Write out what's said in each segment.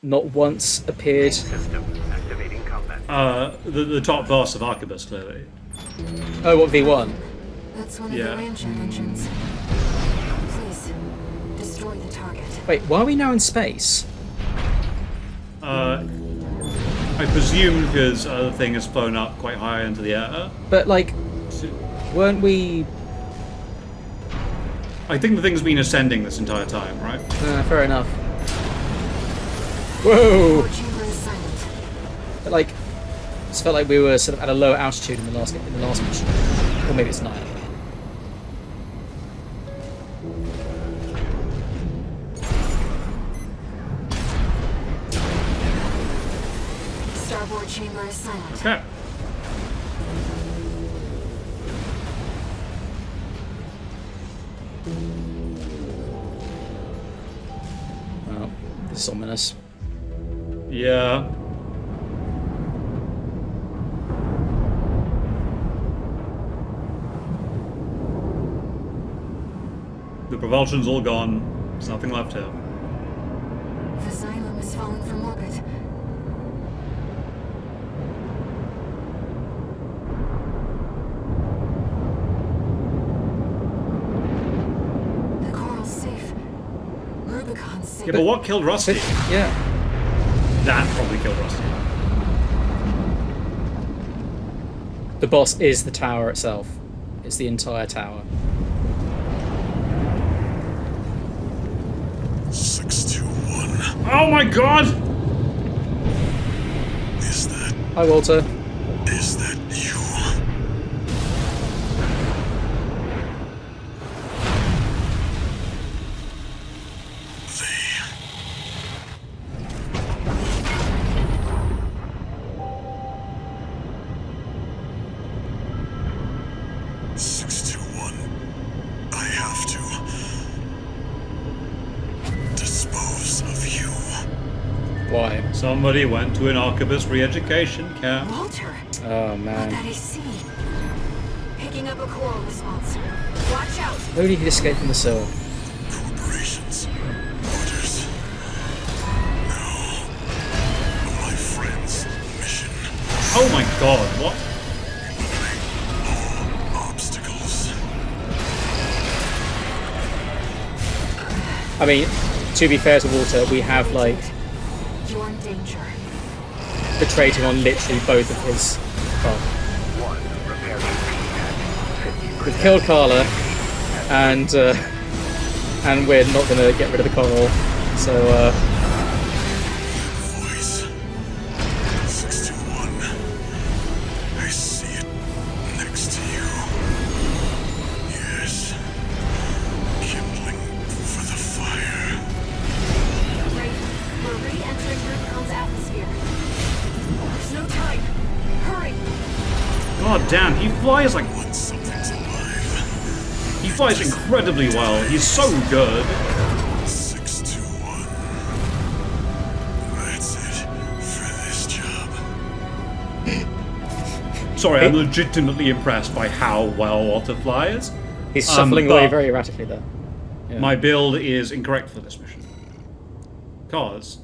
not once appeared? System activating combat. The top boss of Arquebus, clearly. Oh, what, V1? That's one of Yeah. the ramjet engines. Please, destroy the target. Wait, why are we now in space? I presume because the thing has flown up quite high into the air. But, like, weren't we... I think the thing's been ascending this entire time, right? fair enough. Whoa! Core chamber is silent. But, like, just felt like we were sort of at a lower altitude in the last mission. Or maybe it's not. Starboard chamber is silent. Okay. Well, this is ominous. Yeah. The propulsion's all gone. There's nothing left here. The Xylem is falling from orbit. The coral's safe. Rubicon's safe. Yeah, but what killed Rusty? Yeah. That probably killed Rusty. The boss is the tower itself. It's the entire tower. 621. Oh my god! Is that Hi, Walter. you? They 621. I have to dispose of you. Why? Somebody went to an Arquebus re-education camp. Walter! Oh, That man. AC. Picking up a coral response. Watch out! Only he'd escaped from the sewer. Corporations. Orders. No. My friend's mission. Oh my god, what? All obstacles. I mean, to be fair to Walter, we have, like, You're in danger. betrayed him on literally both of his... Well, One repair at 50%. we've killed Carla, and we're not going to get rid of the coral. So, Voice. 621. I see it next to you. Yes. Kindling for the fire. Right. We're re-entering Rubicon's atmosphere. There's no time. Hurry! God damn, he flies like... Once something's alive. He flies incredibly well. He's so good. 621. That's it for this job. Sorry, I'm legitimately impressed by how well Walter flies. he's shuffling but- away very erratically there. Yeah. My build is incorrect for this mission. Because,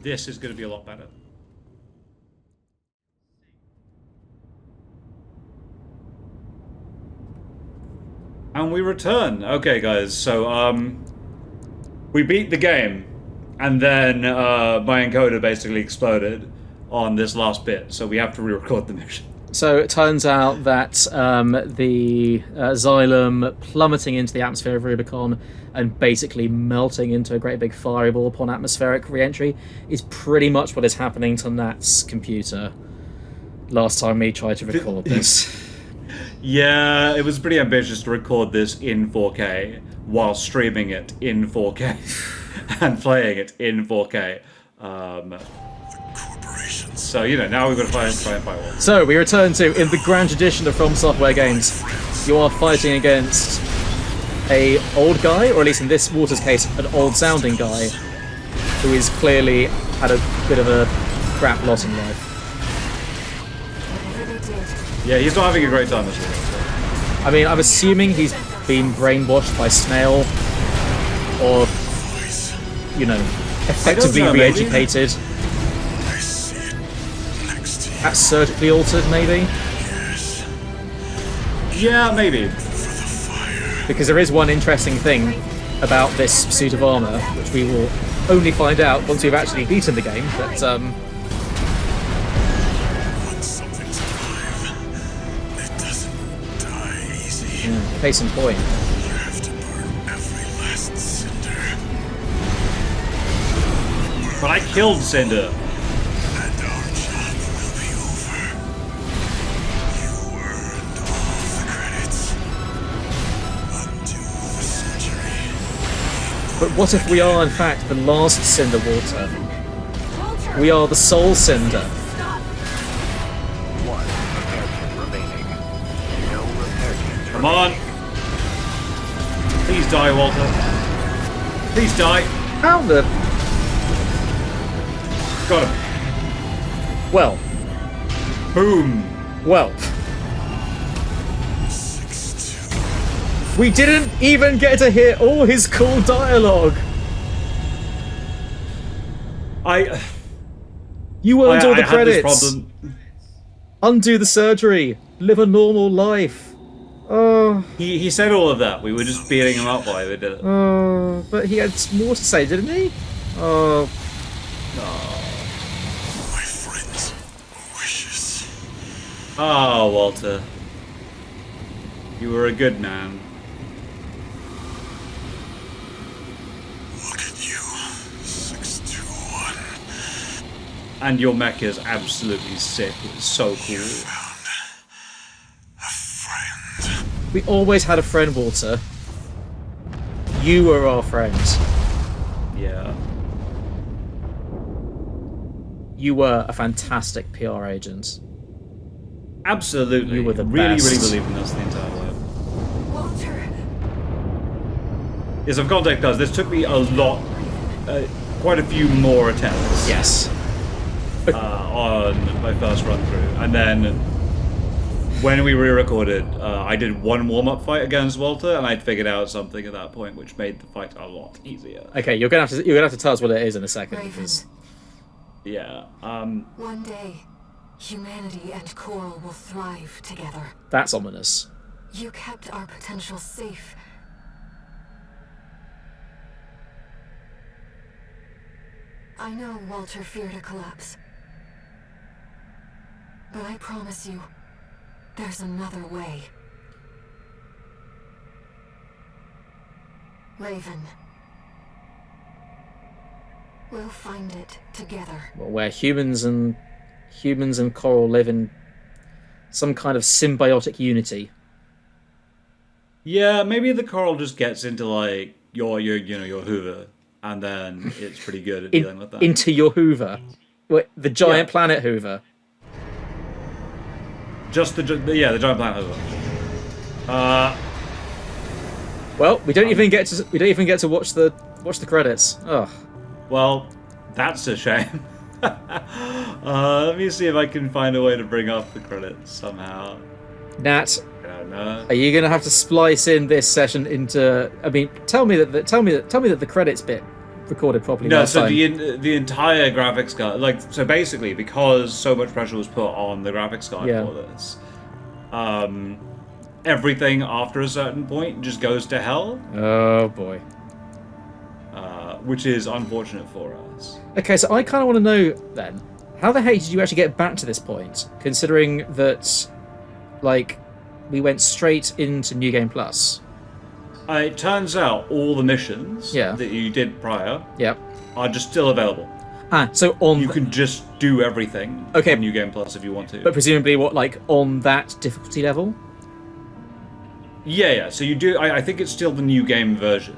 this is going to be a lot better. And we return. Okay, guys, so, we beat the game. And then, my encoder basically exploded on this last bit. So we have to re-record the mission. So it turns out that the Xylem plummeting into the atmosphere of Rubicon and basically melting into a great big fireball upon atmospheric re-entry is pretty much what is happening to Nat's computer last time we tried to record this. Yeah, it was pretty ambitious to record this in 4K while streaming it in 4K and playing it in 4K. Corporations. So, you know, now we've got to try and firewall. So we return to, in the grand tradition of From Software games, you are fighting against a old guy, or at least in this Walter's case, an old sounding guy, who is clearly had a bit of a crap lot in life. Whatever they did, Yeah, he's not having a great time this week. I mean, I'm assuming he's been brainwashed by Snail, or, you know, effectively know, maybe. re-educated, I see it next to you. perhaps surgically altered, maybe? Yes. Yeah, maybe. For the fire. Because there is one interesting thing about this suit of armor, which we will only find out once we've actually beaten the game. But When something's alive, it doesn't die easy. case in point. You have to burn every last cinder. But I killed Cinder. And our job will be over. You earned all the credits. Undo the surgery. But what if we are in fact the last Cinder, Walter? Walter! We are the Soul Cinder. Stop! One repair kit remaining. No repair kits Come on. Please die, Walter. Please die. How the... Got him. Well, Boom. well. 6-2. We didn't even get to hear all his cool dialogue. You earned all the I had this credits. problem. Undo the surgery. Live a normal life. Oh, He said all of that. We were just beating him up while we did it. but he had more to say, didn't he? Oh, My friend's wishes. Ah, Walter. You were a good man. Look at you. 621. And your mech is absolutely sick. It's so cool. Found a friend. we always had a friend, Walter. You were our friend. Yeah. You were a fantastic PR agent. Absolutely. You were the really, best. really believed in us the entire way. Walter! Yes, for context, guys, this took me a lot, quite a few more attempts. Yes. On my first run through, and then when we re-recorded, I did one warm-up fight against Walter, and I'd figured out something at that point, which made the fight a lot easier. Okay, you're gonna have to tell us what it is in a second. Raven, Because Yeah. one day, humanity and Coral will thrive together. that's ominous. You kept our potential safe. I know Walter feared a collapse. But I promise you, there's another way. Raven. We'll find it together. Where humans and Coral live in some kind of symbiotic unity. Yeah, maybe the coral just gets into like your Hoover, and then it's pretty good at dealing with that. Into your Hoover. Wait, the giant Yeah. planet Hoover. Just the giant planet Hoover. Well, we don't even get to watch the credits. Ugh. Well, that's a shame. Let me see if I can find a way to bring up the credits somehow. Nat, I don't know. are you gonna have to splice in this session into? I mean, tell me that the credits bit recorded properly No, last so time. the entire graphics card, so basically because so much pressure was put on the graphics card Yeah. for this, everything after a certain point just goes to hell, Oh boy. which is unfortunate for us. Okay, so I kind of want to know then, how the heck did you actually get back to this point? Considering that, like, we went straight into New Game Plus. It turns out all the missions Yeah. that you did prior Yep. are just still available. So on, You can just do everything Okay. on New Game Plus if you want to. but presumably what, like, on that difficulty level? Yeah. So you do. I think it's still the new game version.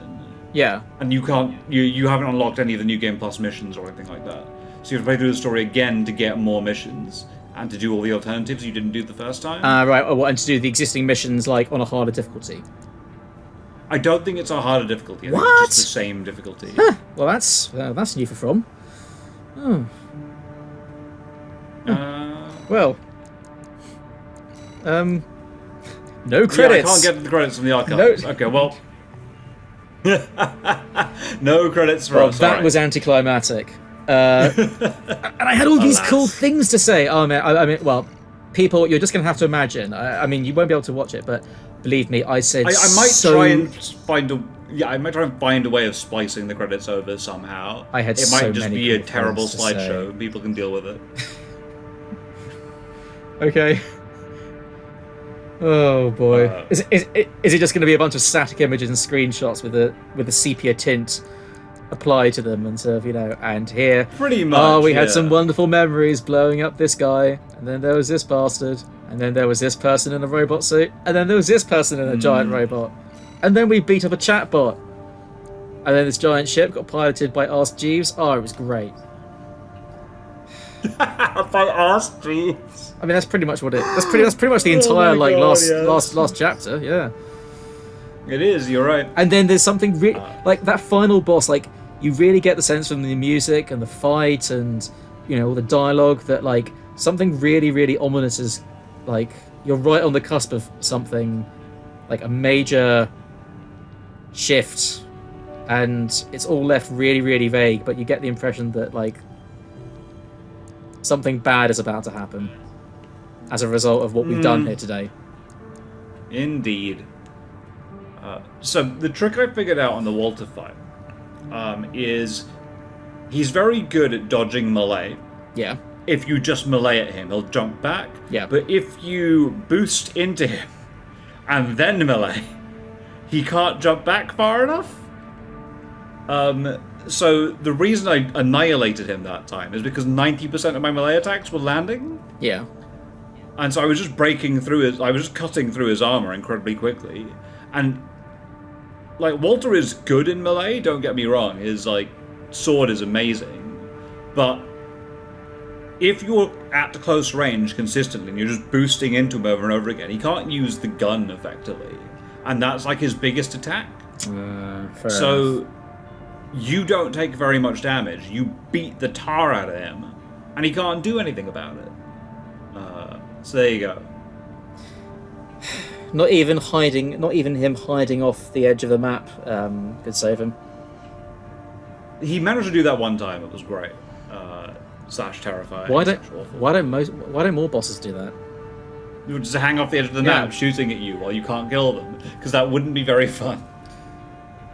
Yeah. And you can't, you haven't unlocked any of the New Game Plus missions or anything like that. So you have to play through the story again to get more missions and to do all the alternatives you didn't do the first time. Right. Oh, and to do the existing missions like on a harder difficulty. I don't think it's a harder difficulty. I think What? it's just the same difficulty. Well, that's new for From. Oh. Well. No Yeah, I credits. can't get the credits from the archives. No. Okay, well. No credits for Well, us. that alright. was anticlimactic. And I had all these Alas. cool things to say. Oh man, I mean, well, people, you're just gonna have to imagine. I mean, you won't be able to watch it, but believe me, I said I might so. try and find a. Yeah, I might try and find a way of splicing the credits over somehow. I had It might so just many be a cool terrible things to say. slideshow. People can deal with it. Okay. Oh boy, Uh, is it just going to be a bunch of static images and screenshots with a sepia tint applied to them and sort of, you know, and here, Pretty much. oh, we had yeah. some wonderful memories blowing up this guy, and then there was this bastard, and then there was this person in a robot suit, and then there was this person in a giant robot, and then we beat up a chatbot, and then this giant ship got piloted by Ask Jeeves. Oh, it was great. By us, jeez. I mean, that's pretty much what it. That's pretty much the Oh entire my like God, last yes. chapter. Yeah. It is. You're right. And then there's something like that final boss. Like you really get the sense from the music and the fight and you know all the dialogue that like something really ominous is like you're right on the cusp of something like a major shift, and it's all left really vague. But you get the impression that like something bad is about to happen as a result of what we've done here today. Indeed. So the trick I figured out on the Walter fight is he's very good at dodging melee. Yeah. If you just melee at him, he'll jump back. Yeah. But if you boost into him and then melee, he can't jump back far enough. So the reason I annihilated him that time is because 90% of my melee attacks were landing. Yeah. And so I was just breaking through I was just cutting through his armor incredibly quickly. And like Walter is good in melee, don't get me wrong. His like sword is amazing. But if you're at close range consistently and you're just boosting into him over and over again, he can't use the gun effectively. And that's like his biggest attack. Fair So enough. you don't take very much damage. You beat the tar out of him, and he can't do anything about it. So there you go. Not even him hiding off the edge of the map could save him. He managed to do that one time. It was great. Slash terrifying. Why slash awful. don't more bosses do that? You would just hang off the edge of the Yeah. map, shooting at you while you can't kill them, because that wouldn't be very fun.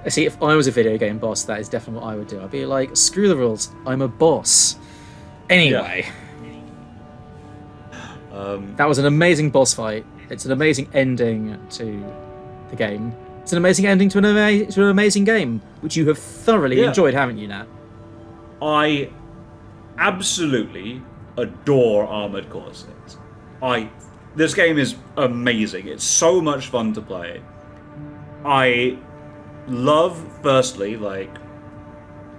See, if I was a video game boss, that is definitely what I would do. I'd be like, screw the rules, I'm a boss. Anyway. That was an amazing boss fight. It's an amazing ending to the game. It's an amazing ending to an amazing game, which you have thoroughly Yeah. enjoyed, haven't you, Nat? I absolutely adore Armored Core 6. This game is amazing. It's so much fun to play. I love, firstly, like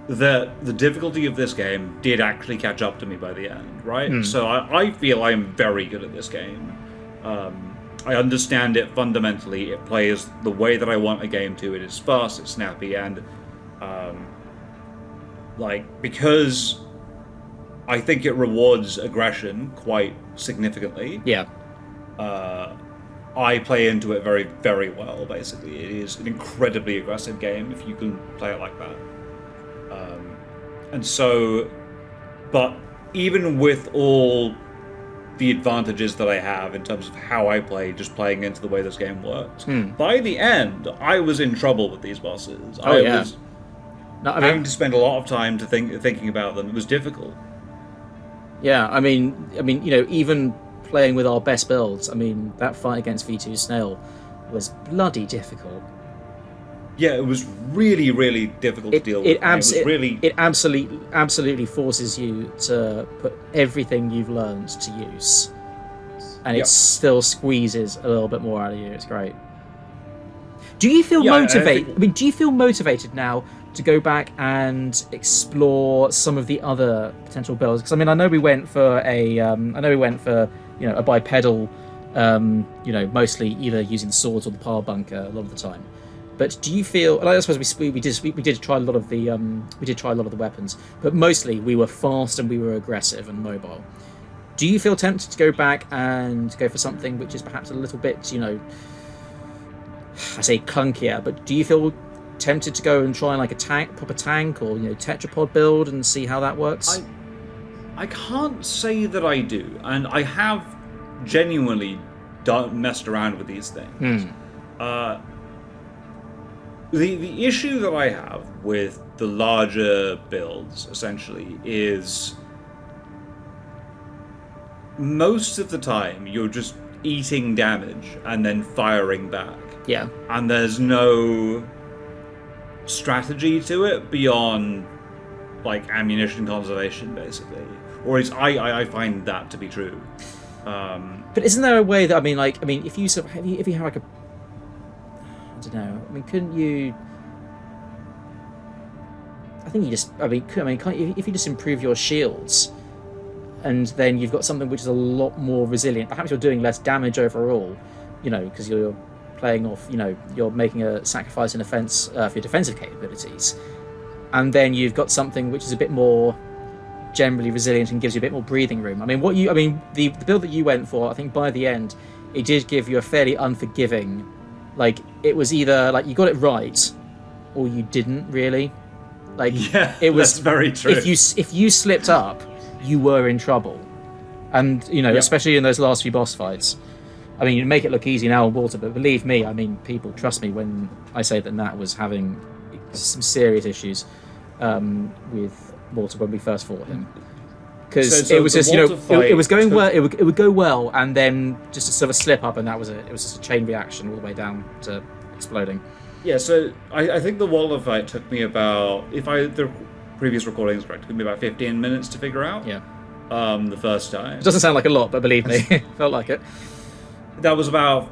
the difficulty of this game did actually catch up to me by the end, right? So I feel I'm very good at this game. I understand it fundamentally. It plays the way that I want a game to. It is fast, it's snappy, and because I think it rewards aggression quite significantly. Yeah. I play into it very, very well, basically. It is an incredibly aggressive game if you can play it like that. And so, but even with all the advantages that I have in terms of how I play, just playing into the way this game works, by the end, I was in trouble with these bosses. Oh, I yeah. was No, I having mean, to spend a lot of time thinking about them. It was difficult. yeah, I mean, you know, even playing with our best builds, I mean, that fight against V2 Snail was bloody difficult. Yeah, it was really, really difficult to deal with. It It was really absolutely forces you to put everything you've learned to use, and Yep. it still squeezes a little bit more out of you. It's great. Do you feel Yeah, I motivated? think- I mean, do you feel motivated now to go back and explore some of the other potential builds? Because I mean, I know we went for you know, a bipedal, you know, mostly either using the swords or the power bunker a lot of the time. But do you feel? And I suppose we did try a lot of the weapons, but mostly we were fast and we were aggressive and mobile. Do you feel tempted to go back and go for something which is perhaps a little bit, you know, I say clunkier, but do you feel tempted to go and try like a proper tank or tetrapod build and see how that works? I can't say that I do, and I have genuinely messed around with these things. The issue that I have with the larger builds, essentially, is most of the time you're just eating damage and then firing back. Yeah. And there's no strategy to it beyond, like, ammunition conservation, basically. Or at least I find that to be true. But isn't there a way that if you sort of, if you have like a, I don't know. I mean, couldn't you? I think you just. Can't you, if you just improve your shields, and then you've got something which is a lot more resilient. Perhaps you're doing less damage overall, because you're playing off. You're making a sacrifice in offense for your defensive capabilities, and then you've got something which is a bit more generally resilient and gives you a bit more breathing room. The build that you went for, I think by the end, it did give you a fairly unforgiving. Like, it was either like you got it right, or you didn't really. Like, yeah, it was that's very true. If you slipped up, you were in trouble, and especially in those last few boss fights. I mean, you make it look easy now on Walter, but believe me, people trust me when I say that Nat was having some serious issues with Walter when we first fought him. Because it was just, it was going well. It would go well, and then just a sort of slip up, and that was it. It was just a chain reaction all the way down to exploding. Yeah, so I think the Walter fight took me about, the previous recording is correct, it took me about 15 minutes to figure out. Yeah. The first time. It doesn't sound like a lot, but believe me, felt like it. That was about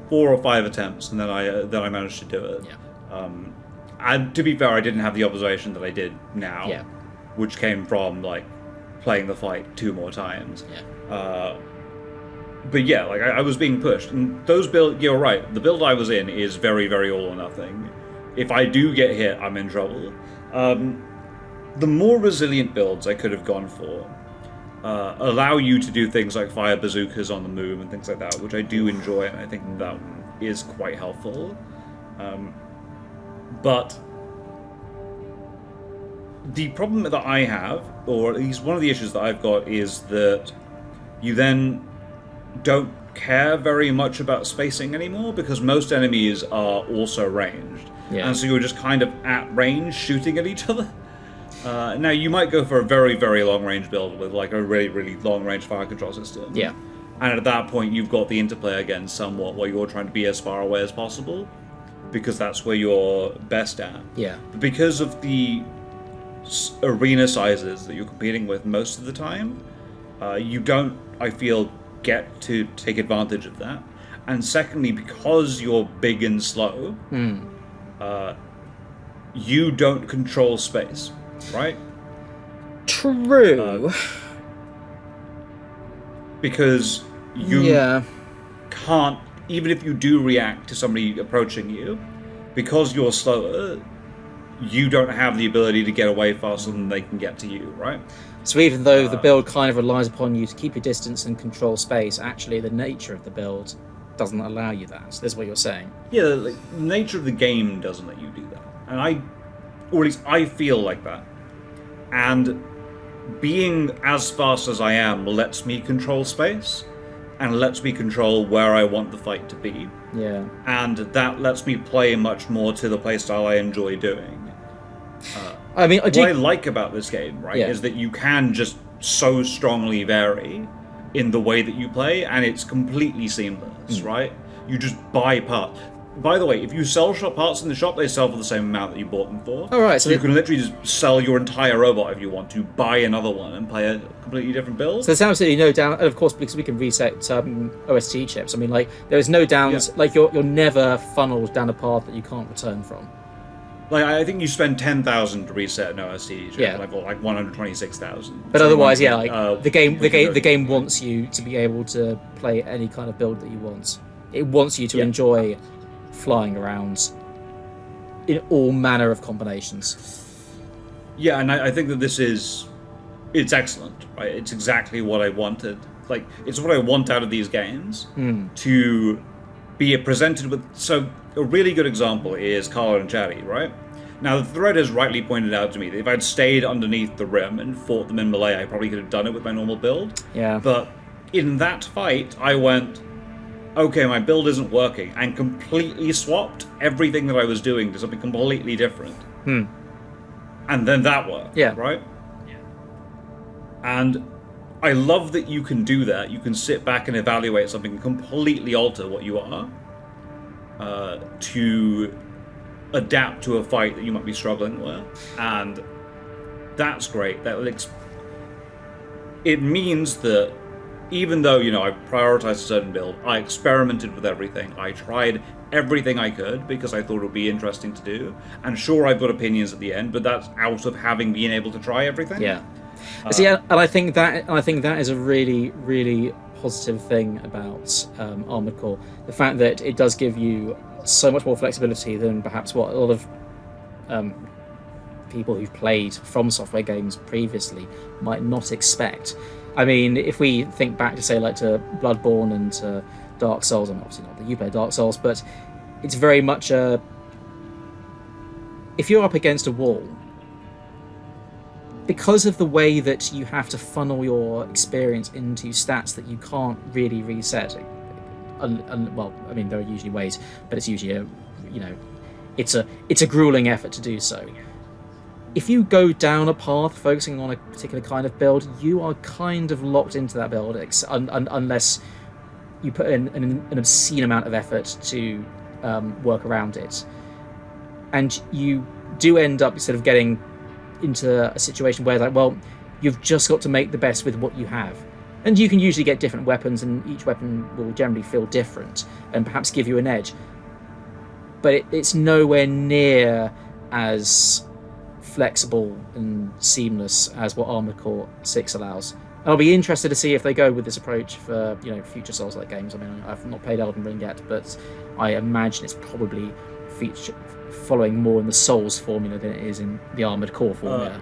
4 or 5 attempts, and then I managed to do it. Yeah. And to be fair, I didn't have the observation that I did now. Yeah. Which came from, like, playing the fight 2 more times. Yeah. But yeah, like, I was being pushed. And those builds, you're right, the build I was in is very, very all or nothing. If I do get hit, I'm in trouble. The more resilient builds I could have gone for allow you to do things like fire bazookas on the move and things like that, which I do enjoy, and I think that is quite helpful. But the problem that I have, or at least one of the issues that I've got, is that you then don't care very much about spacing anymore, because most enemies are also ranged. Yeah. And so you're just kind of at range shooting at each other. Now, you might go for a very, very long-range build with like a really, really long-range fire control system. Yeah. And at that point, you've got the interplay again somewhat, where you're trying to be as far away as possible, because that's where you're best at. Yeah. But because of the arena sizes that you're competing with most of the time, you don't, I feel, get to take advantage of that. And secondly, because you're big and slow, you don't control space, right? True. Because you Yeah. can't, even if you do react to somebody approaching you, because you're slower, you don't have the ability to get away faster than they can get to you, right? So even though the build kind of relies upon you to keep your distance and control space, actually the nature of the build doesn't allow you that. So that's what you're saying. Yeah, like, the nature of the game doesn't let you do that. And or at least I feel like that. And being as fast as I am lets me control space, and lets me control where I want the fight to be. Yeah. And that lets me play much more to the playstyle I enjoy doing. What I like about this game, right, is that you can just so strongly vary in the way that you play, and it's completely seamless, right? You just buy parts. By the way, if you sell shop parts in the shop, they sell for the same amount that you bought them for. Oh, right, So you can literally just sell your entire robot if you want to, buy another one, and play a completely different build. So there's absolutely no down, and of course because we can reset OST chips. I mean, like there is no downs. Like you're never funneled down a path that you can't return from. Like, I think you spend 10,000 to reset an OST chip, Yeah. and I've got like 126,000. But So otherwise, you yeah, want, like the game wants you to be able to play any kind of build that you want. It wants you to enjoy flying around in all manner of combinations. Yeah, and I think that it's excellent, right? It's exactly what I wanted. Like, it's what I want out of these games, to be presented with. So a really good example is Carlo and Chatty, right? Now, the thread has rightly pointed out to me that if I'd stayed underneath the rim and fought them in melee, I probably could have done it with my normal build. Yeah. But in that fight, I went, okay, my build isn't working, and completely swapped everything that I was doing to something completely different. And then that worked, Yeah. right? And I love that you can do that. You can sit back and evaluate something and completely alter what you are to adapt to a fight that you might be struggling with. And that's great. It means that even though, I prioritized a certain build, I experimented with everything. I tried everything I could because I thought it would be interesting to do. And sure, I've got opinions at the end, but that's out of having been able to try everything. Yeah. See, and I think that is a really, really positive thing about Armored Core. The fact that it does give you so much more flexibility than perhaps what a lot of people who've played From Software games previously might not expect. I mean, if we think back to, say, like to Bloodborne and to Dark Souls, and obviously not that you play Dark Souls, but it's very much a... If you're up against a wall, because of the way that you have to funnel your experience into stats that you can't really reset, well, I mean, there are usually ways, but it's usually it's a grueling effort to do so. If you go down a path focusing on a particular kind of build, you are kind of locked into that build, unless you put in an obscene amount of effort to work around it. And you do end up sort of getting into a situation where, like, well, you've just got to make the best with what you have. And you can usually get different weapons, and each weapon will generally feel different and perhaps give you an edge. But it's nowhere near as flexible and seamless as what Armored Core 6 allows. And I'll be interested to see if they go with this approach for future Souls-like games. I mean, I've not played Elden Ring yet, but I imagine it's probably following more in the Souls formula than it is in the Armored Core formula.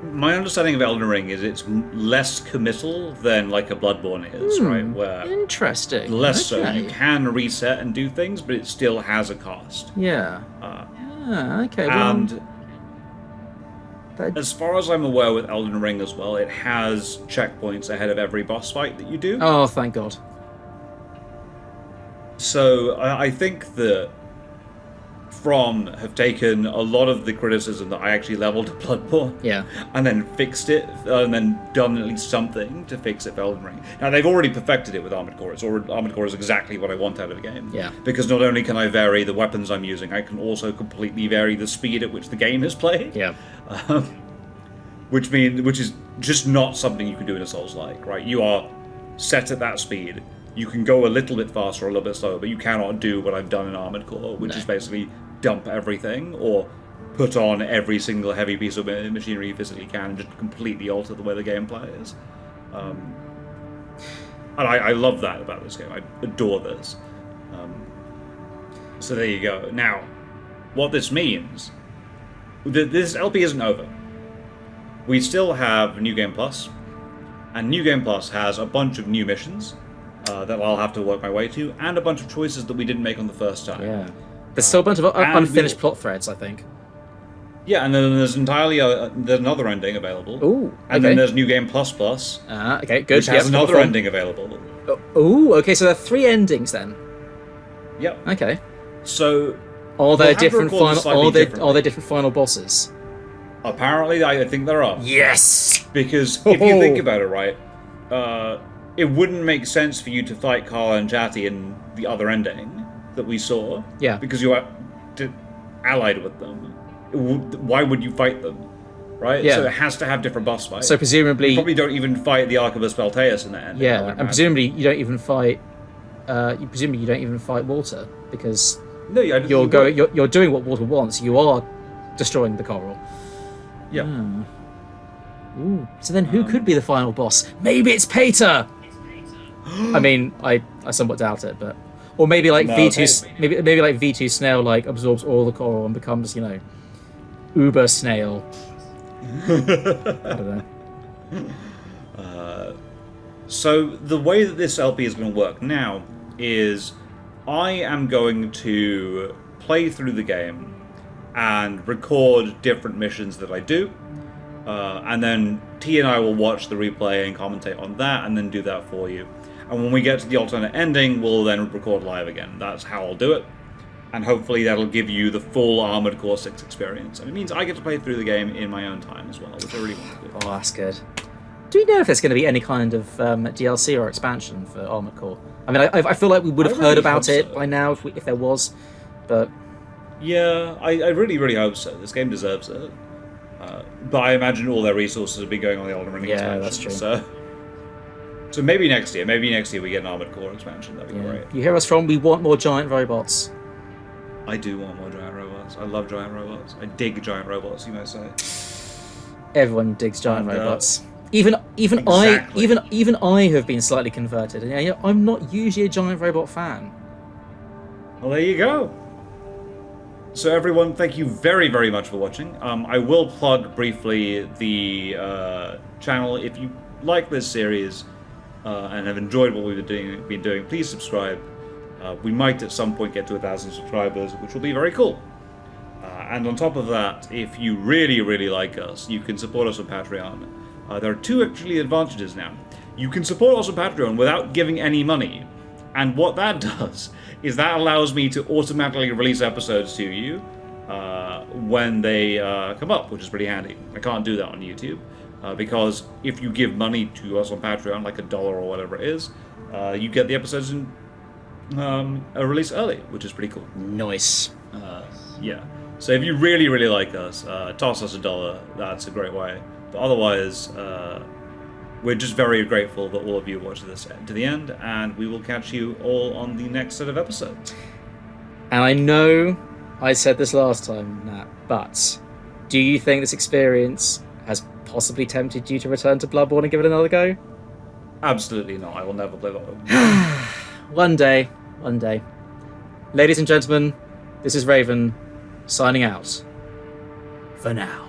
My understanding of Elden Ring is it's less committal than like a Bloodborne is, right? Where Interesting. less so. Okay. You can reset and do things, but it still has a cost. Yeah. Okay. Well, And as far as I'm aware with Elden Ring as well, it has checkpoints ahead of every boss fight that you do. oh, thank God. So I think that From have taken a lot of the criticism that I actually leveled to Bloodborne, Yeah. and then fixed it, and then done at least something to fix it for Elden Ring. Now they've already perfected it with Armored Core. Armored Core is exactly what I want out of a game. Yeah. Because not only can I vary the weapons I'm using, I can also completely vary the speed at which the game is played. Yeah. Which is just not something you can do in a Souls-like, right? You are set at that speed. You can go a little bit faster or a little bit slower, but you cannot do what I've done in Armored Core, which is basically dump everything or put on every single heavy piece of machinery you physically can and just completely alter the way the game plays. And I love that about this game. I adore this. So there you go. Now, what this means, this LP isn't over. We still have New Game Plus, and New Game Plus has a bunch of new missions that I'll have to work my way to, and a bunch of choices that we didn't make on the first time. Yeah. There's still a bunch of unfinished plot threads, I think. Yeah, and then there's there's another ending available. Ooh, And then there's New Game Plus Plus, okay, good. which has Yeah, another fun. ending available. Ooh, okay, so there are 3 endings then. Yep. Okay. So Are there We'll have to different record this final? slightly Are there differently. different final bosses? apparently, I think there are. Yes. Because if you think about it, right, it wouldn't make sense for you to fight Carl and Chatty in the other ending that we saw. Yeah. Because you are allied with them. Why would you fight them? Right? Yeah. So it has to have different boss fights. So presumably, You probably don't even fight the Archibus Pelteus in that ending. I yeah, would and imagine. presumably you don't even fight. You don't even fight Walter because No, yeah, I don't you're think going. you would. You're doing what Walter wants. You are destroying the coral. Yeah. Ooh. So then, who could be the final boss? Maybe it's Pater. I mean, I somewhat doubt it, but or maybe like No, V2, maybe like V2 Snail like absorbs all the coral and becomes Uber Snail. I don't know. So the way that this LP is going to work now is I am going to play through the game and record different missions that I do. And then T and I will watch the replay and commentate on that, and then do that for you. And when we get to the alternate ending, we'll then record live again. That's how I'll do it. And hopefully that'll give you the full Armored Core 6 experience. And it means I get to play through the game in my own time as well, which I really want to do. Oh, that's good. Do we know if there's going to be any kind of DLC or expansion for Armored Core? I mean, I feel like we would have heard about it by now if there was, but... Yeah, I really, really hope so. This game deserves it. But I imagine all their resources have been going on the Elden Ring expansion. That's true. So maybe next year. Maybe next year we get an Armored Core expansion. That'd be great. You hear us from, we want more giant robots. I do want more giant robots. I love giant robots. I dig giant robots, you might say. Everyone digs giant robots. Even Exactly. I have been slightly converted. And, yeah, I'm not usually a giant robot fan. Well, there you go. So everyone, thank you very, very much for watching. I will plug briefly the channel. If you like this series and have enjoyed what we've been doing, please subscribe. We might at some point get to 1,000 subscribers, which will be very cool. And on top of that, if you really, really like us, you can support us on Patreon. There are two actually advantages now. You can support us on Patreon without giving any money. And what that does is that allows me to automatically release episodes to you when they come up, which is pretty handy. I can't do that on YouTube because if you give money to us on Patreon, like $1 or whatever it is, you get the episodes in a release early, which is pretty cool. Nice. Yeah. So if you really, really like us, toss us $1. That's a great way. But otherwise, we're just very grateful that all of you watched this to the end, and we will catch you all on the next set of episodes. And I know I said this last time, Nat, but do you think this experience has possibly tempted you to return to Bloodborne and give it another go? Absolutely not. I will never play Bloodborne. One day. Ladies and gentlemen, this is Raven, signing out. For now.